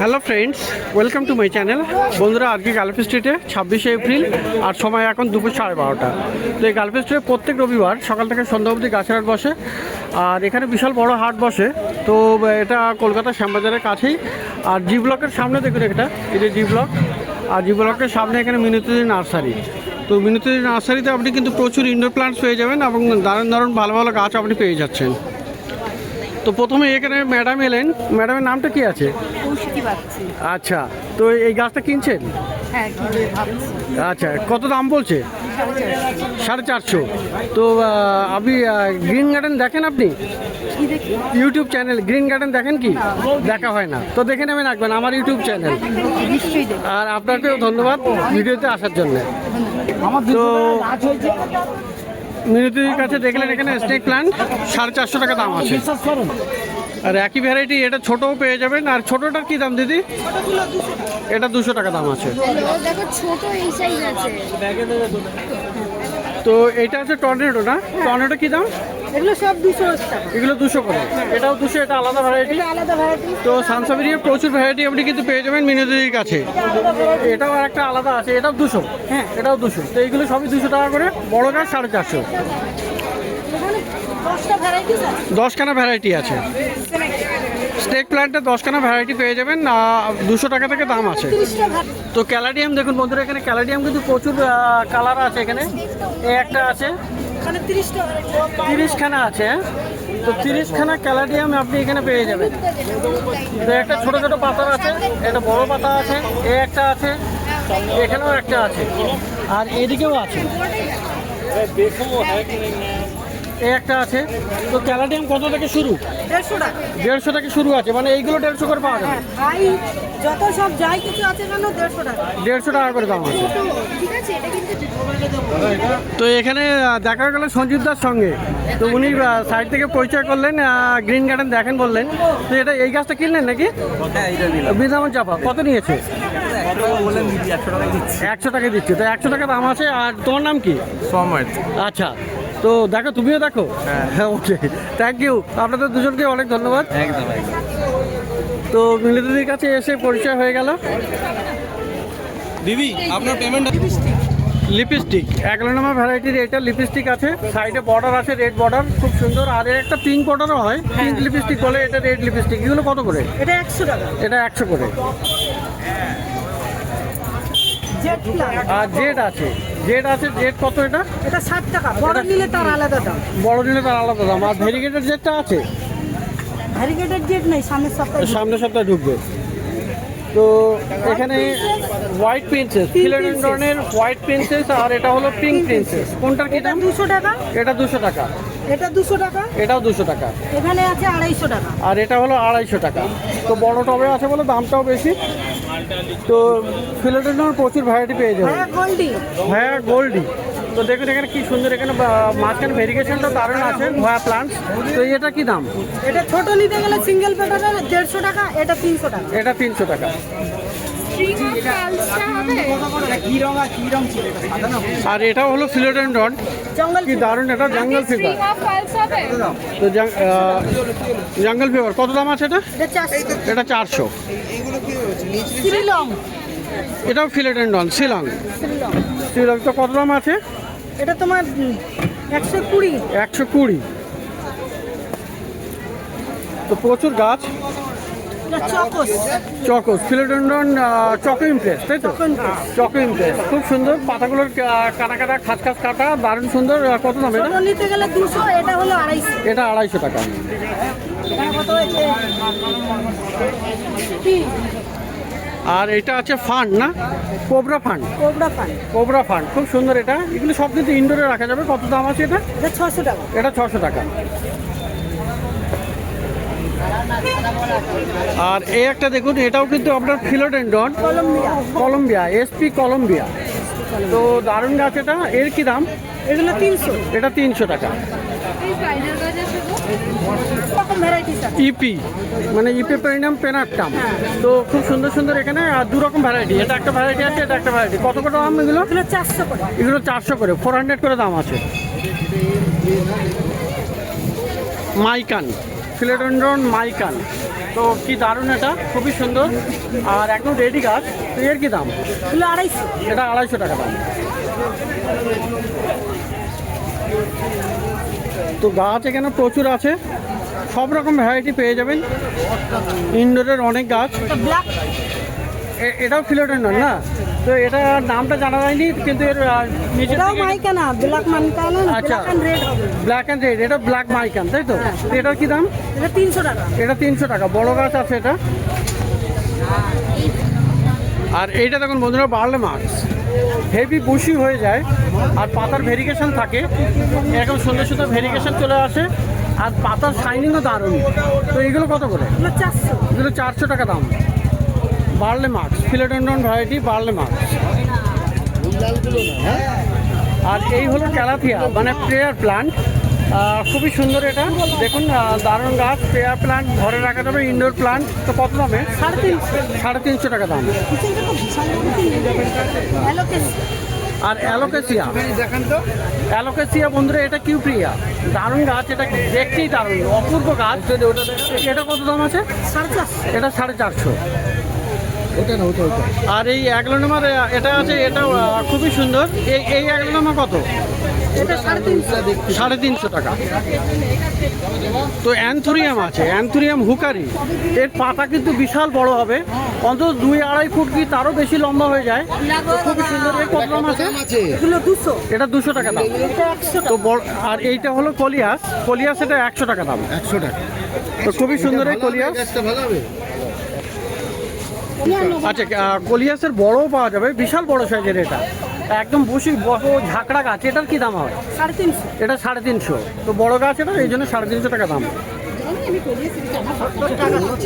Hello friends, welcome to my channel. বন্ধুরা, আজকে Gulf স্ট্রিটে 26শে এপ্রিল আর সময় এখন দুপুর 12:30। তো এই গালফ স্ট্রিটে প্রত্যেক রবিবার সকাল থেকে সন্ধ্যা অবধি গাছের হাট বসে, আর এখানে বিশাল বড় হাট বসে। তো এটা কলকাতার শ্যামবাজারের কাছেই। আর জি ব্লকের সামনে দেখুন, এটা এই যে জি ব্লক, আর জি ব্লকের সামনে এখানে মিনতি নার্সারি। তো মিনতি নার্সারিতে আপনি কিন্তু প্রচুর ইনডোর প্লান্টস পেয়ে যাবেন এবং দারুণ দারুণ ভালো ভালো গাছ আপনি পেয়ে যাচ্ছেন। তো প্রথমে এখানে ম্যাডাম এলেন, ম্যাডামের নামটা কি আছে? আচ্ছা, তো এই গাছটা কিনছেন? আচ্ছা, কত দাম বলছে? 450। তো আপনি গ্রিন গার্ডেন দেখেন? আপনি ইউটিউব চ্যানেল গ্রিন গার্ডেন দেখেন কি? দেখা হয় না, তো দেখে নেবেন রাখবেন আমার ইউটিউব চ্যানেল। আর আপনাকেও ধন্যবাদ ভিডিওতে আসার জন্য। তো মিনতির কাছে দেখলেন এখানে স্নেক প্ল্যান্ট 450 টাকা দাম আছে। আর একই ভ্যারাইটি এটা ছোটও পেয়ে যাবেন। আর ছোটটার কি দাম দিদি? এটা 200 টাকা দাম আছে। তো এটা আছে টর্নেডো, না? টর্নেডো কি দাম? এগুলো সব 200 টাকা। এগুলো 200 করে, এটাও 200, এটা আলাদা ভ্যারাইটি। তো সানসাবেরিয়ার প্রচুর ভ্যারাইটি আপনি কিন্তু পেয়ে যাবেন মিনতির কাছে। এটাও একটা আলাদা আছে, এটাও 200। হ্যাঁ, এটাও 200। তো এইগুলো সবই 200 টাকা করে। বড় গাছ 450। 10খানা ভ্যারাইটি আছে। স্নেক প্ল্যান্টের 10খানা ভ্যারাইটি পেয়ে যাবেন, 200 টাকা থেকে দাম আছে। তো ক্যালাডিয়াম দেখুন বন্ধুরা, এখানে ক্যালাডিয়াম কিন্তু প্রচুর কালার আছে। এখানে এই একটা আছে, 30খানা আছে। তো 30খানা ক্যালাডিয়াম আপনি এখানে পেয়ে যাবেন। তো একটা ছোট ছোট পাতা আছে, একটা বড় পাতা আছে, এই একটা আছে, এখানেও একটা আছে, আর এদিকেও আছে, এই একটা আছে। তো ক্যালাডিয়াম কত থেকে শুরু? 150 টাকা। 150 থেকে শুরু আছে, মানে এইগুলো 150 করে পাওয়া যাবে। যত সব যাই কিছু আছে কেন 150 টাকা। 150 টাকা করে দাম আছে। ঠিক আছে, এটা কিন্তু তো এখানে দেখা গেল সঞ্জীব দার সঙ্গে। তো উনি সাইড থেকে পরিচয় করলেন, গ্রিন গার্ডেন দেখেন বললেন। তো এটা এই গাছটা কিনলেন নাকি? বৃন্দাবন চাপা কত নিয়েছে? 100 টাকা দিচ্ছে। তো 100 টাকা দাম আছে। আর তোমার নাম কি? সময়। আচ্ছা, তো দেখো, তুমিও দেখো। হ্যাঁ, ওকে, থ্যাংক ইউ। আপনাদের দুজনকে অনেক ধন্যবাদ। একদম। তো মিলিদিদির কাছে এসে পরিচয় হয়ে গেল। দিদি, আপনার পেমেন্ট? লিপস্টিক 11 নম্বর ভ্যারাইটির এটা লিপস্টিক আছে। সাইডে বর্ডার আছে, রেড বর্ডার, খুব সুন্দর। আর এর একটা পিঙ্ক বর্ডারও হয়, পিঙ্ক লিপস্টিক বলে। এটা রেড লিপস্টিক। এগুলো কত করে? এটা 100 টাকা। এটা 100 করে। আর জেড আছে, জেড আছে। জেড কত? এটা এটা 60 টাকা। বড় নিলে তার আলাদা দাম। বড় নিলে তার আলাদা দাম। আর ভেরিগেটেড জেডটা আছে? ভ্যারিগেটেড জেড নেই, সামনের সপ্তাহে। সামনের সপ্তাহে ঢুকবে। তো এখানে হোয়াইট প্রিন্সেস, ফিলোডেন্ড্রনের হোয়াইট প্রিন্সেস, আর এটা হলো পিঙ্ক প্রিন্সেস। কোনটার কি দাম? 200 টাকা। এটা 200 টাকা। এটা 200 টাকা। এটাও 200 টাকা। এখানে আছে 250 টাকা। আর এটা হলো 250 টাকা। তো বড় টবে আছে বলে দামটাও বেশি। তো ফিলোডেন্ড্রনের প্রচুর ভ্যারাইটি পেয়ে যাবে। হ্যাঁ, গোল্ডি। হ্যাঁ, গোল্ডি। তো দেখুন এখানে কি সুন্দর। এখানে মাঝখানে ভেরিগেশনটা দারুণ আছে, ভয়া প্লান্টস। তো এটা কি দাম? এটা ছোট নিতে গেলে সিঙ্গেল প্যাটার্নের 150 টাকা। এটা 300 টাকা। এটা 300 টাকা। আর এটাও হলো ফিলোডেন্ড্রন, কি দারুণ। এটা জঙ্গল ফিভার। তো জঙ্গল ফিভার কত দাম আছে? এটা 400। এটাও ফিলোডেন্ড্রন, শিলং। শিলং তো কত দাম আছে? এটা তোমার 120। 120। তো প্রচুর গাছ। চকোস, ফিলোডেন্ড্রন চকো ইমপ্রেস, তাই তো? চকো ইমপ্রেস খুব সুন্দর। পাতাগুলোর কাটা কাটা, খাঁচ খাঁচ কাটা, দারুণ সুন্দর। কত দাম এটা? নিতে গেলে 200। এটা হলো 250। এটা 250 টাকা। আর এটা আছে ফান্ড, না? Cobra fund. কোবরা ফান্ড খুব সুন্দর। এটা এগুলো সব কিন্তু ইনডোরে রাখা যাবে। কত দাম আছে এটা? 600 টাকা। এটা 600 টাকা। আর এই একটা দেখুন, এটাও কিন্তু আপনার ফিলোডেন্ড্রন, কলম্বিয়া, এসপি কলম্বিয়া। তো দারুণ গাছ এটা। এর কি দাম? এগুলো 300। এটা 300 টাকা। ইপি মানে ইপি প্রিমিয়াম পেনাট্টাম। তো খুব সুন্দর সুন্দর এখানে। আর 2 রকম ভ্যারাইটি। এটা একটা ভ্যারাইটি আছে, এটা একটা ভ্যারাইটি। কত করে দাম এগুলো? 400 করে। এগুলো 400 করে, 400 করে দাম আছে। মাইকান, ফিলোডেন্ড্রন মাইকান। তো তো কি দারুণ, এটা খুবই সুন্দর আর একদম রেডি গাছ। তো এর কি দাম? এগুলো 250। এটা 250 টাকা দাম। তো গাছ এখানে প্রচুর আছে, সব রকম ভ্যারাইটি পেয়ে যাবেন। ইনডোরের অনেক গাছ। ব্ল্যাক, এটাও ফিলোডেন্ড্রন না? তো এটা নামটা জানা যায়নি, কিন্তু এর নিচে এটাও মাইকানা, ব্ল্যাক মাইকানা, আচ্ছা। ব্ল্যাক এন্ড রেড হবে। ব্ল্যাক অ্যান্ড রেড, এটা ব্ল্যাক মাইকান, তাই তো? তো এটার কি দাম? এটা 300 টাকা। এটা 300 টাকা। বড় গাছ আছে এটা। আর এইটা দেখুন বন্ধুরা, বার্লে মার্কস, হেভি বুশি হয়ে যায় আর পাতার ভেরিগেশন থাকে, এরকম সুন্দর সুন্দর ভেরিগেশন চলে আসে আর পাতার শাইনিংও দারুণ। তো এগুলো কত করে? এগুলো 400। এগুলো 400 টাকা দাম। Burle Marx, philodendron variety Burle Marx. আর এই হলো ক্যালাথিয়া, মানে প্রেয়ার প্লান্ট। খুবই সুন্দর এটা, দেখুন দারুণ গাছ। প্রেয়ার প্লান্ট ঘরে রাখা যাবে, ইনডোর প্লান্ট। তো কত দামে? 350 টাকা দাম। আর অ্যালোকেসিয়া, অ্যালোকেসিয়া বন্ধুরা, এটা কিউপ্রিয়া, দারুণ গাছ। এটা দেখতেই দারুণ, অপূর্ব গাছ। এটা কত দাম আছে? 450। এটা 450। আর এই অ্যাগ্লোনোমার এটা আছে, এটা খুবই সুন্দর। এই অ্যাগ্লোনোমা কত? এটা 350। 350 টাকা। তো অ্যান্থুরিয়াম আছে, অ্যান্থুরিয়াম হুকারি। এর পাতা কিন্তু বিশাল বড় হবে, অন্তত 2-2.5 ফুট কি তারও বেশি লম্বা হয়ে যায়। তো খুবই সুন্দর। এর কত দাম আছে? এগুলো 200। এটা 200 টাকা দাম। এটা 100 তো টাকা। বড়, আর এইটা হলো কলিয়াস, কলিয়াস এটা 100 টাকা দাম। 100 টাকা। তো খুবই সুন্দর এই কলিয়াস। গাছটা ভালো হবে। আচ্ছা, কলিয়াসের বড়ও পাওয়া যাবে, বিশাল বড় সাইজের। এটা একদম বসি বড় ঝাঁকড়া গাছ। এটার কি দাম হয়? 350। এটা 350। তো বড় গাছ এটা, এই জন্য 350 টাকা দাম।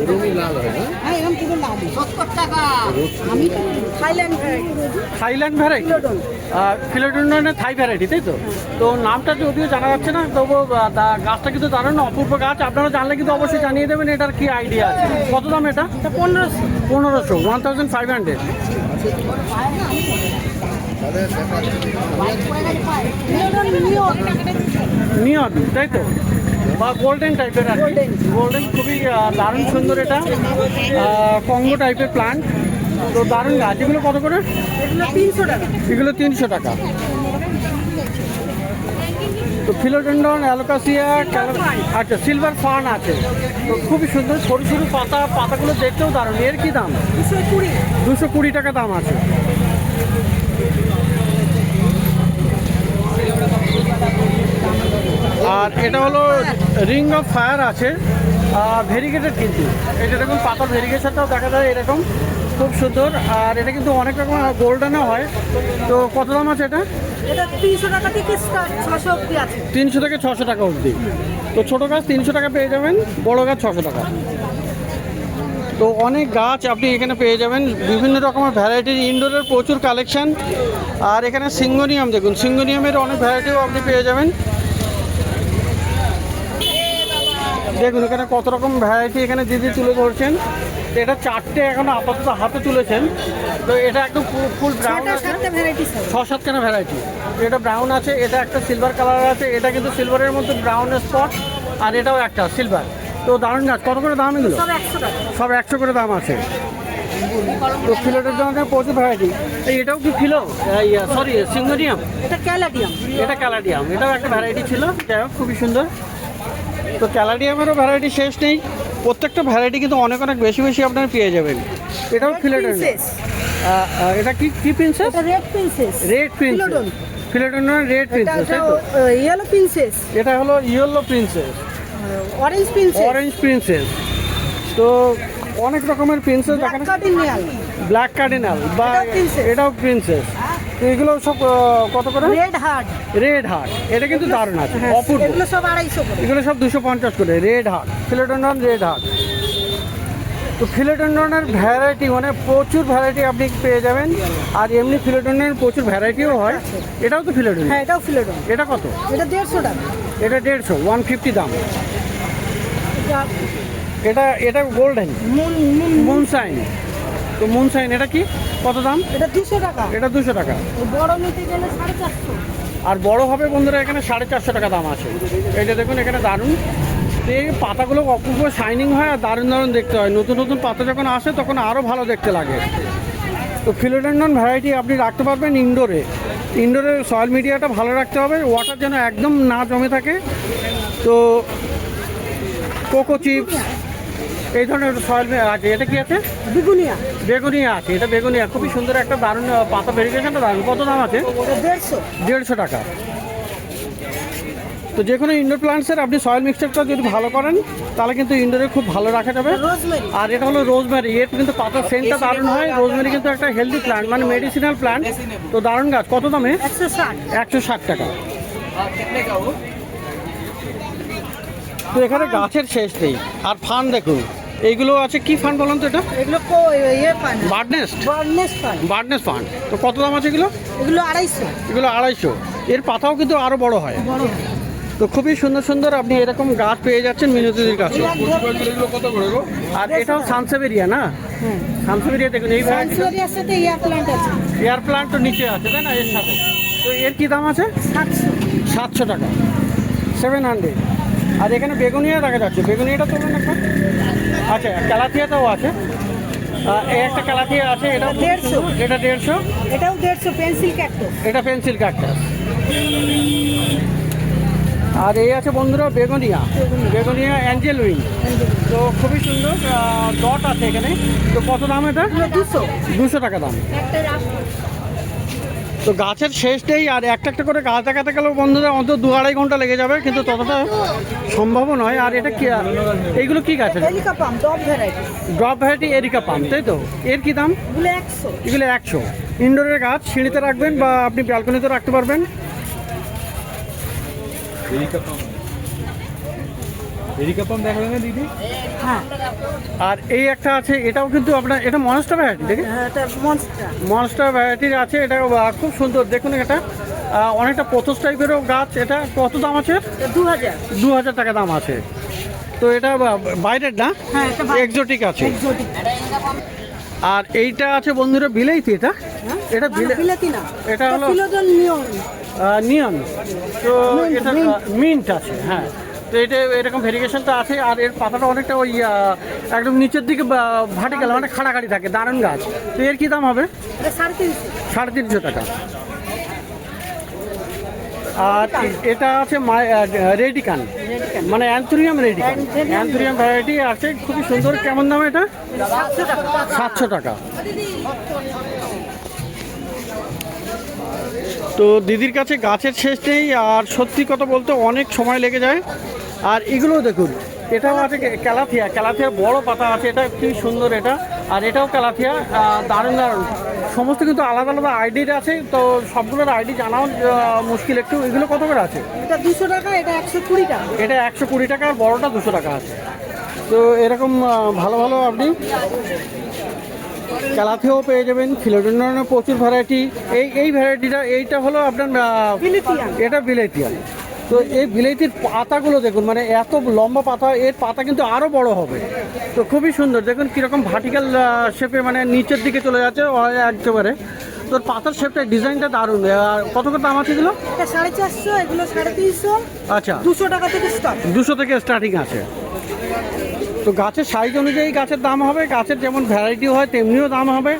রুমি লাল হয় না? হ্যাঁ, এরকম পুরো লাল। 70 টাকা। আমি থাইল্যান্ড থাইল্যান্ড ভ্যারাইটি, ফিলোডেন্ড্রনের থাই ভ্যারাইটি, তাই তো? তো নামটা যদিও জানা যাচ্ছে না, তবু গাছটা কিন্তু দারুণ, অপূর্ব গাছ। আপনারা জানলে কিন্তু অবশ্যই জানিয়ে দেবেন এটার কি আইডিয়া আছে। কত দাম এটা? এটা 1500। 1500, 1500। নিয়ন, তাই তো? বা গোল্ডেন টাইপের আর কি। গোল্ডেন, খুবই দারুণ সুন্দর। এটা কঙ্গো টাইপের প্লান্ট। তো দারুণ গাছ। এগুলো কত করে? এগুলো 300 টাকা। এগুলো 300 টাকা। তো ফিলোডেন্ড্রন, অ্যালোকাসিয়া, আচ্ছা, সিলভার ফার্ন আছে। তো খুবই সুন্দর, সরু সরু পাতা, পাতাগুলো দেখতেও দারুণ। এর কি দাম? 220। 220 টাকা দাম আছে। আর এটা হলো রিং অফ ফায়ার আছে, ভেরিগেটেড কিন্তু। এটা দেখুন পাতার ভেরিগেশনটাও দেখা যায় এরকম, খুব সুন্দর। আর এটা কিন্তু অনেক রকম গোল্ডেনও হয়। তো কত দাম আছে এটা? এটা 300 টাকা থেকে স্টার্ট, 600 অবধি আছে। 300 থেকে 600 টাকা অবধি। তো ছোটো গাছ 300 টাকা পেয়ে যাবেন, বড় গাছ 600 টাকা। তো অনেক গাছ আপনি এখানে পেয়ে যাবেন, বিভিন্ন রকমের ভ্যারাইটির। ইনডোরের প্রচুর কালেকশন। আর এখানে সিঙ্গোনিয়াম, দেখুন সিঙ্গোনিয়ামের অনেক ভ্যারাইটিও আপনি পেয়ে যাবেন। দেখুন এখানে কত রকম ভ্যারাইটি এখানে দিদি তুলে ধরছেন। তো এটা 4টে এখন আপাতত হাতে তুলেছেন। তো এটা একদম ফুল ব্রাউন আছে, 7টা ভ্যারাইটিস আছে। 6-7খানা ভ্যারাইটি। এটা ব্রাউন আছে, এটা একটা সিলভার কালার আছে, এটা কিন্তু সিলভারের মধ্যে ব্রাউন স্পট, আর এটাও একটা সিলভার। তো দারুণ গাছ। কত করে দাম এগুলো? সব 100 টাকা। সব 100 করে দাম আছে। তো ফিলোটের জন্য প্রচুর ভ্যারাইটি। এটাও কি ফিলো, সরি সিঙ্গোনিয়াম? এটা ক্যালাডিয়াম। এটা ক্যালাডিয়াম, এটাও একটা ভ্যারাইটি ছিল। যাই হোক, খুবই সুন্দর। তো ক্যালাডিয়ামেরও ভ্যারাইটি শেষ নেই, প্রত্যেকটা ভ্যারাইটি কিন্তু অনেক অনেক বেশি বেশি আপনারা পেয়ে যাবেন। এটাও ফিলোডেন্ড্রন। প্রিন্সেস। এটা কি কি প্রিন্সেস? এটা রেড প্রিন্সেস। রেড প্রিন্সেস, ফিলোডন। ফিলোডেন্ড্রন রেড প্রিন্সেস, তাই তো? Yellow princess. এটা হলো yellow princess, orange princess. Orange princess. তো অনেক রকমের প্রিন্সেস ব্ল্যাক দেখানো। কার্ডিনাল। ব্ল্যাক কার্ডিনাল বা এটাও princess। এটাও প্রিন্সেস। তো এগুলো সব কত করে? Red heart. রেড হার্ট, এটা কিন্তু দারুণ আছে, অপূর্ব। এগুলো সব 250 করে। এগুলো সব 250 করে। Red heart, philodendron red heart. তো ফিলোডেন্ড্রনের ভ্যারাইটি, মানে প্রচুর ভ্যারাইটি আপনি পেয়ে যাবেন। আর এমনি ফিলোডেন্ড্রনের প্রচুর ভ্যারাইটিও হয়। এটাও তো ফিলোডেন্ড্রন। হ্যাঁ, এটাও ফিলোডন। এটা কত? এটা 150 টাকা। এটা 150, 150 দাম। এটা এটা এটা গোল্ডেন মুন মুন মুনসাইন। তো মুনসাইন এটা কি, কত দাম? এটা 200 টাকা। এটা 200 টাকা। এই বড় নিতে গেলে 450। আর বড় হবে বন্ধুরা, এখানে 450 টাকা দাম আছে। এইটা দেখুন এখানে দারুণ। তো এই পাতাগুলো অপূর্ব শাইনিং হয় আর দারুণ দারুণ দেখতে হয়। নতুন নতুন পাতা যখন আসে তখন আরও ভালো দেখতে লাগে। তো ফিলোডেন্ড্রন ভ্যারাইটি আপনি রাখতে পারবেন ইনডোরে। ইনডোরে সয়েল মিডিয়াটা ভালো রাখতে হবে, ওয়াটার যেন একদম না জমে থাকে। তো কোকো চিপস এই ধরনের সয়েল আছে। এটা কি আছে? বেগুনিয়া বেগুনিয়া আছে, এটা বেগুনিয়া খুবই সুন্দর একটা দারুণ পাতা ভেরিগেশনটা দারুণ। কত দাম আছে? 150 150 টাকা। তো যে কোনো ইনডোর প্লান্টসের আপনি সয়েল মিক্সচারটা যদি ভালো করেন তাহলে কিন্তু ইনডোরে খুব ভালো রাখা যাবে। রোজমেরি আর এটা হলো রোজমেরি, এর কিন্তু পাতার সেন্টটা দারুণ হয়। রোজমেরি কিন্তু একটা হেলদি প্ল্যান্ট, মানে মেডিসিনাল প্ল্যান্ট। তো দারুণ গাছ। কত দামে? 160 160 টাকা। তো এখানে গাছের শেষ নেই। আর ফান দেখুন, এইগুলো আছে কি ফান বলুন তো? এটা এগুলো পান বার্ড নেস্ট, পান বার্ড নেস্ট ফান। তো কত দাম আছে এগুলো? এগুলো 250 এগুলো 250। এর পাতাও কিন্তু আরও বড় হয়। বড় তো খুবই সুন্দর সুন্দর আপনি এরকম গাছ পেয়ে যাচ্ছেন মিনতিদির কাছে। আর এটাও সানসেভেরিয়া না? সানসেভেরিয়া দেখুন এই ভ্যারাইটি। সানসেরিয়ার সাথে ইয়ার প্ল্যান্ট আছে এয়ার প্লান্ট তো নিচে আছে তাই না, এর সাথে। তো এর কি দাম আছে? 700 টাকা, 700। আর এখানে বেগুনিয়া দেখা যাচ্ছে, বেগুনিয়াটা তো একটা। আচ্ছা, ক্যালাথিয়াটাও আছে। এই একটা ক্যালাথিয়া আছে, এটা 150। এটা 150। এটাও 150 পেন্সিল ক্যাকটাস। এটা পেন্সিল ক্যাকটাস। আর এই আছে বন্ধুরা বেগুনিয়া, বেগুনিয়া অ্যাঞ্জেল উইং। তো খুবই সুন্দর ডট আছে এখানে। তো কত দাম এটা? 200 টাকা দাম। তো গাছের শেষ নেই। আর একটা একটা করে গাছ দেখাতে গেলেও বন্ধুরা অন্তত 2-2.5 ঘন্টা লেগে যাবে, কিন্তু ততটা সম্ভব নয়। আর এটা কি, এইগুলো কি গাছ আছে? এলিকা পাম ডব variety drop variety areca palm, তাই তো? এর কি দাম? এগুলো 100 এগুলো 100। ইনডোরের গাছ সিঁড়িতে রাখবেন বা আপনি ব্যালকনিতে রাখতে পারবেন। এরিকা পাম দেখা যায় না দিদি? হ্যাঁ আর এই একটা আছে, এটাও কিন্তু আপনার, এটা মনস্টার ভ্যারাইটি। দেখে এটা মনস্টার মনস্টার ভ্যারাইটির আছে। এটা খুব সুন্দর দেখুন। এটা অনেকটা পোথস টাইপেরও গাছ। এটা কত দাম আছে? 2000 2000 টাকা দাম আছে। তো এটা বাইরের না, হ্যাঁ এটা বাইরে। এক্সোটিক আছে। এক্সোটিক আর এইটা আছে বন্ধুরা বিলাইতি। এটা এটা বিলাতি না, এটা হলো ফিলোডেন নিয়ন নিয়ন। তো এটা মিন্ট আছে। হ্যাঁ, তো এটা এরকম ভেরিগেশনটা আছে। আর এর পাতাটা অনেকটা ওই একদম নিচের দিকে ভার্টিক্যাল, মানে খাড়াখাড়ি থাকে। দারুণ গাছ। তো এর কি দাম হবে? এটা 350 350 টাকা। আর এটা আছে রেডিকান, মানে অ্যান্থুরিয়াম রেডিকান। অ্যান্থুরিয়াম ভ্যারাইটি আছে, খুবই সুন্দর। কেমন দাম এটা? 700 টাকা 700 টাকা। তো দিদির কাছে গাছের শেষ নেই। আর সত্যি কথা বলতে অনেক সময় লেগে যায়। আর এগুলো দেখুন, এটাও আছে ক্যালাথিয়া। ক্যালাথিয়ার বড় পাতা আছে, এটা কি সুন্দর এটা। আর এটাও ক্যালাথিয়া, দারুণ দারুণ। সমস্ত কিন্তু আলাদা আলাদা আইডির আছে। তো সবগুলোর আইডি জানাও মুশকিল একটু। এগুলো কত করে আছে? এটা 200 টাকা, এটা 120 টাকা। এটা 120 টাকা, আর বড়টা 200 টাকা আছে। তো এরকম ভালো ভালো আপনি ক্যালাথিয়াও পেয়ে যাবেন। ফিলোডেন্ড্রনের প্রচুর ভ্যারাইটি। এই ভ্যারাইটিটা, এইটা হলো আপনার বিলেতিয়ান। এটা বিলাইতিয়ান। তো এই বিলাইতির পাতাগুলো দেখুন, মানে এত লম্বা পাতা। এর পাতা কিন্তু আরও বড় হবে। তো খুবই সুন্দর দেখুন কীরকম ভার্টিক্যাল শেপে, মানে নিচের দিকে চলে যাচ্ছে একেবারে। তোর পাতার শেপটা, ডিজাইনটা দারুণ। আর কত করে দাম আছে এগুলো? এটা 450, এগুলো 350। আচ্ছা, 200 টাকা থেকে স্টার্ট। 200 থেকে স্টার্টিং আছে। তো গাছের সাইজ অনুযায়ী গাছের দাম হবে। গাছের যেমন ভ্যারাইটি হয় তেমনিও দাম হবে।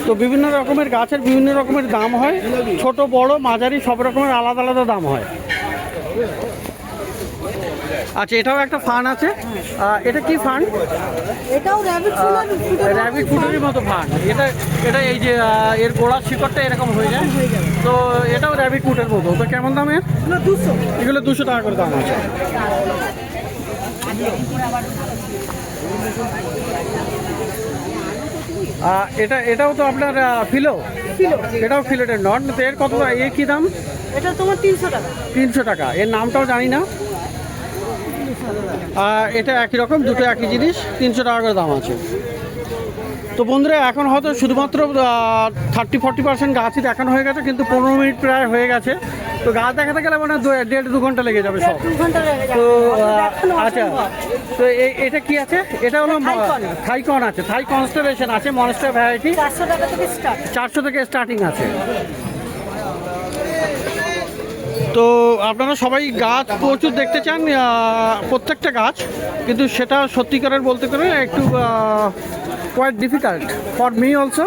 তো বিভিন্ন রকমের গাছের বিভিন্ন রকমের দাম হয়। ছোট বড় মাঝারি সব রকমের আলাদা আলাদা দাম হয়। আচ্ছা, এটাও একটা ফান আছে। এটা কি ফান? এটাও র্যাবিট র্যাবিট ফুডেরই মতো ফান। এটা এই যে এর গোড়ার শিকড়টা এরকম হয়ে যায়। তো এটাও র্যাবিট ফুডের মতো। তো কেমন দামের? 200। এগুলো 200 টাকা করে দাম আছে। এটাও তো আপনার ফিলো। এটাও ফিলোটের নট। তো এর কত, এর কি দাম? এটা তোমার 300 টাকা। 300 টাকা। এর নামটাও জানি না। এটা একই রকম, দুটো একই জিনিস। 300 টাকা করে দাম আছে। তো বন্ধুরা, এখন হয়তো শুধুমাত্র 30-40% গাছই দেখানো হয়ে গেছে, কিন্তু 15 মিনিট প্রায় হয়ে গেছে। তো গাছ দেখাতে গেলে মানে 1.5-2 ঘন্টা লেগে যাবে সব। 2 ঘন্টা লেগে যাবে। তো আচ্ছা, তো এটা কি আছে? এটা হলো থাইকন আছে, থাই কনস্টেলেশন আছে, মনস্টার ভ্যারাইটি। 400 টাকা থেকে স্টার্ট। 400 থেকে স্টার্টিং আছে। তো আপনারা সবাই গাছ প্রচুর দেখতে চান, প্রত্যেকটা গাছ, কিন্তু সেটা সত্যিকারের বলতে গেলে একটু quite difficult for me also.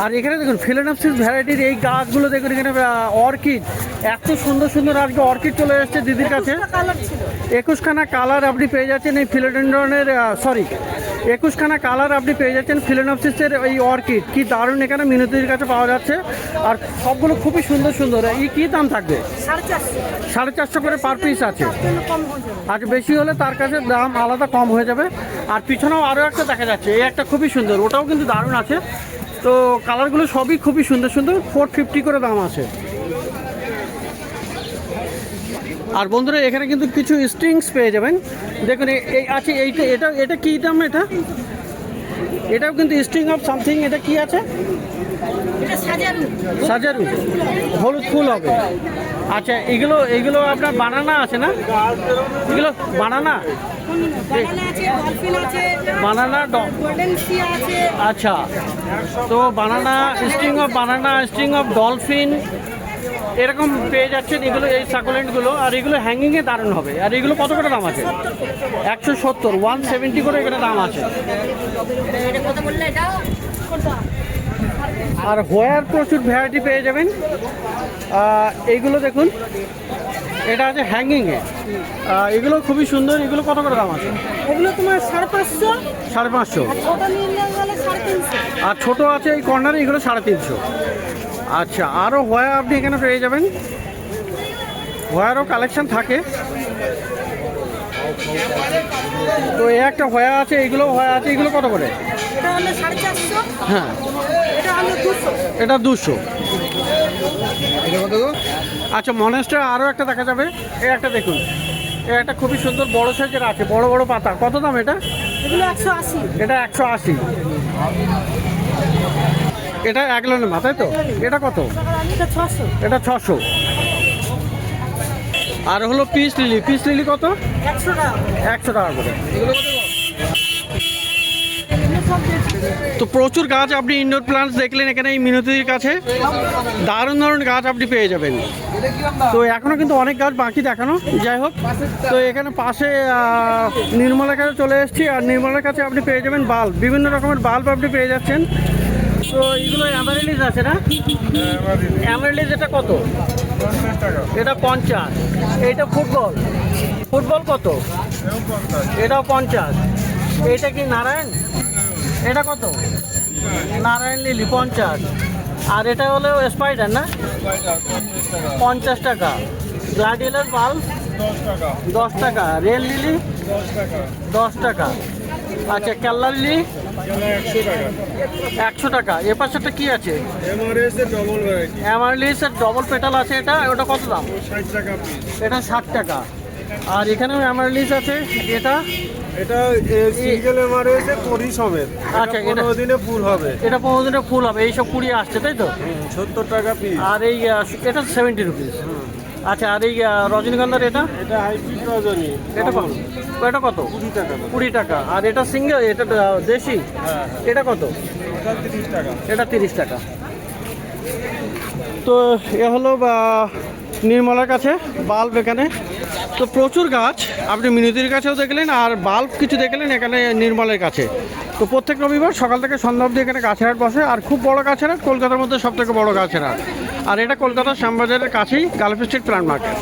আর এখানে দেখুন ফিলোডেন্সিস ভ্যারাইটির এই গাছগুলো দেখুন, এখানে অর্কিড, এত সুন্দর সুন্দর আজকে অর্কিড চলে এসছে দিদির কাছে। কালার ছিল 21খানা কালার আপনি পেয়ে যাচ্ছেন এই ফিলোডেন্ড্রনের, 21খানা কালার আপনি পেয়ে যাচ্ছেন ফিলোডেন্সিসের এই অর্কিড। কি দারুণ এখানে মিনতির কাছে পাওয়া যাচ্ছে, আর সবগুলো খুবই সুন্দর সুন্দর। এই কী দাম থাকবে? 450 450 করে পার পিস আছে। তার জন্য কম হয়ে যাবে। আর বেশি হলে তার কাছে দাম আলাদা কম হয়ে যাবে। আর পিছনেও আরও একটা দেখা যাচ্ছে, এই একটা খুবই সুন্দর, ওটাও কিন্তু দারুণ আছে। তো কালারগুলো সবই খুবই সুন্দর সুন্দর, 450 করে দাম আছে। আর বন্ধুরা এখানে কিন্তু কিছু স্ট্রিংস পেয়ে যাবেন, দেখুন এই আছে এইটা, এটা কী দাম? এটাও কিন্তু স্ট্রিং অফ সামথিং, এটা কি আছে? এটা সাজারু, হলুদ ফুল হবে। আচ্ছা, এগুলো আপনার বানানা আছে না? এগুলো বানানা, আছে, ডলফিন আছে, বানানা গোল্ডেন সি আছে। আচ্ছা, তো বানানা, স্ট্রিং অফ ডলফিন এরকম পেয়ে যাচ্ছেন এগুলো, এই সাকুলেন্টগুলো। আর এগুলো হ্যাঙ্গিংয়ে দারুণ হবে। আর এগুলো কত করে দাম আছে? 170, 170 করে এখানে দাম আছে। এটা কত বললে এটা? আর হোয়ার প্রচুর ভ্যারাইটি পেয়ে যাবেন। এইগুলো দেখুন, এটা আছে হ্যাঙ্গিংয়ে, এগুলো খুবই সুন্দর। এগুলো কত করে দাম আছে? এগুলো তোমার 550, 550। ছোট নিলে গেলে 350। আর ছোট আছে এই কর্নারে, এগুলো 350। আচ্ছা, আরও হোয়া আপনি এখানে পেয়ে যাবেন, হোয়ারও কালেকশন থাকে। তো এই একটা হোয়া আছে, এইগুলো হোয়া আছে, এগুলো কত করে? এটা হলো 450, হ্যাঁ, এটা হলো 200। এটা 200। আচ্ছা, মনেস্টার আরও একটা দেখা যাবে, এই একটা দেখুন, এই একটা খুবই সুন্দর বড় সাইজের আছে, বড় বড় পাতা। কত দাম এটা? এগুলো 180। এটা 180। এটা অ্যাগলোনের মাথায় তো, এটা কত? এটা 600। এটা 600। আর হলো পিস লিলি কত? 100 টাকা। 100 টাকা করে। এগুলো সব তো প্রচুর গাছ আপনি ইনডোর প্লান্টস দেখলেন এখানে এই মিনতির কাছে, দারুণ দারুণ গাছ আপনি পেয়ে যাবেন। তো এখনও কিন্তু অনেক গাছ বাকি দেখানো, যাই হোক। তো এখানে পাশে নির্মলার কাছে চলে এসেছি, আর নির্মলার কাছে আপনি পেয়ে যাবেন বাল্ব, বিভিন্ন রকমের বাল্ব আপনি পেয়ে যাচ্ছেন। তো এইগুলো অ্যামারেলিস আছে না? অ্যামারেলিস এটা কত? 50 টাকা। এটা 50। এইটা ফুটবল কত? এটাও 50। এইটা কি নারায়ণ? এটা কত? নারায়ণ লিলি 50। আর এটা হলো স্পাইডার না? 50 টাকা। গ্লাডিওলাস বাল্ব 10 টাকা। রেল লিলি 10 টাকা। আচ্ছা, কেল্লা লিলি 100 টাকা। এ পাশেরটা কি আছে? অ্যামারেলিসের ডবল পেটাল আছে, ওটা কত দাম? 60 টাকা পিস। এটা 60 টাকা। আর এখানেও অ্যামারেলিস আছে, এটা সিঙ্গেল এমআরএস এর কড়ি সমেত। আচ্ছা, এটা 15 দিনে ফুল হবে। এটা 15 দিনে ফুল হবে, এইসব কুড়িয়ে আসছে তাই তো? 70 টাকা পিস। আর এই এটা 70 রুপিস। আচ্ছা, আর এই রজনীগন্ধার এটা হাইব্রিড রজনী। এটা কত? এটা কত? 20 টাকা। 20 টাকা। আর এটা সিঙ্গেল, এটা দেশি, এটা কত? এটা 30 টাকা। এটা 30 টাকা। তো এ হলো নির্মলার কাছে বাল্ব এখানে। তো প্রচুর গাছ আপনি মিনতির কাছেও দেখলেন, আর বাল্ব কিছু দেখলেন এখানে নির্মলের কাছে। তো প্রত্যেক রবিবার সকাল থেকে সন্ধ্যা অবধি এখানে গাছের হাট বসে, আর খুব বড় গাছের হাট, কলকাতার মধ্যে সবথেকে বড় গাছের হাট। আর এটা কলকাতার শ্যামবাজারের কাছেই গালফ স্ট্রিট প্ল্যান্ট মার্কেট।